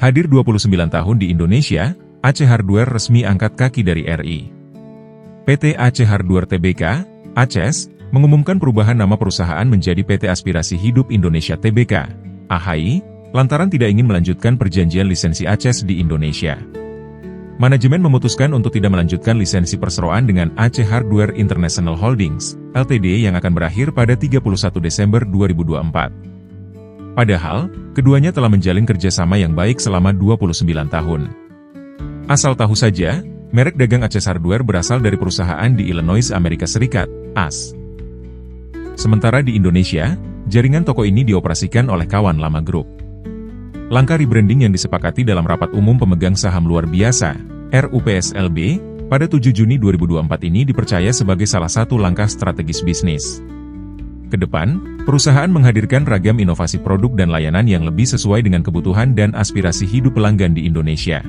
Hadir 29 tahun di Indonesia, AC Hardware resmi angkat kaki dari RI. PT AC Hardware Tbk, ACES, mengumumkan perubahan nama perusahaan menjadi PT Aspirasi Hidup Indonesia Tbk, AHI, lantaran tidak ingin melanjutkan perjanjian lisensi ACES di Indonesia. Manajemen memutuskan untuk tidak melanjutkan lisensi perseroan dengan AC Hardware International Holdings, Ltd yang akan berakhir pada 31 Desember 2024. Padahal, keduanya telah menjalin kerjasama yang baik selama 29 tahun. Asal tahu saja, merek dagang ACES Hardware berasal dari perusahaan di Illinois, Amerika Serikat, AS. Sementara di Indonesia, jaringan toko ini dioperasikan oleh Kawan Lama Group. Langkah rebranding yang disepakati dalam Rapat Umum Pemegang Saham Luar Biasa, RUPSLB, pada 7 Juni 2024 ini dipercaya sebagai salah satu langkah strategis bisnis. Kedepan, perusahaan menghadirkan ragam inovasi produk dan layanan yang lebih sesuai dengan kebutuhan dan aspirasi hidup pelanggan di Indonesia.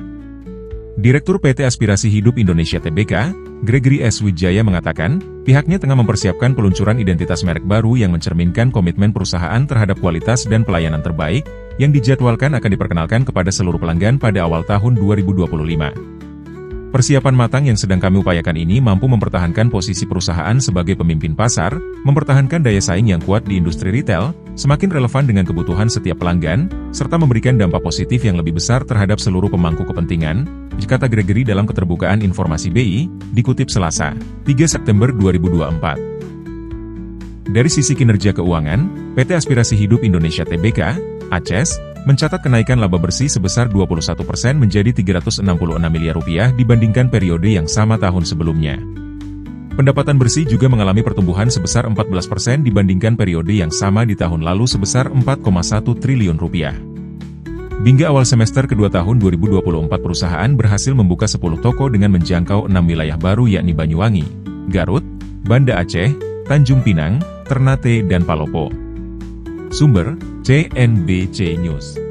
Direktur PT Aspirasi Hidup Indonesia Tbk, Gregory S. Wijaya mengatakan, pihaknya tengah mempersiapkan peluncuran identitas merek baru yang mencerminkan komitmen perusahaan terhadap kualitas dan pelayanan terbaik, yang dijadwalkan akan diperkenalkan kepada seluruh pelanggan pada awal tahun 2025. Persiapan matang yang sedang kami upayakan ini mampu mempertahankan posisi perusahaan sebagai pemimpin pasar, mempertahankan daya saing yang kuat di industri retail, semakin relevan dengan kebutuhan setiap pelanggan, serta memberikan dampak positif yang lebih besar terhadap seluruh pemangku kepentingan, kata Gregory dalam keterbukaan informasi BI, dikutip Selasa, 3 September 2024. Dari sisi kinerja keuangan, PT Aspirasi Hidup Indonesia Tbk, ACES, mencatat kenaikan laba bersih sebesar 21% menjadi Rp366 miliar dibandingkan periode yang sama tahun sebelumnya. Pendapatan bersih juga mengalami pertumbuhan sebesar 14% dibandingkan periode yang sama di tahun lalu sebesar Rp4,1 triliun. Hingga awal semester kedua tahun 2024 perusahaan berhasil membuka 10 toko dengan menjangkau 6 wilayah baru yakni Banyuwangi, Garut, Banda Aceh, Tanjung Pinang, Ternate dan Palopo. Sumber, CNBC News.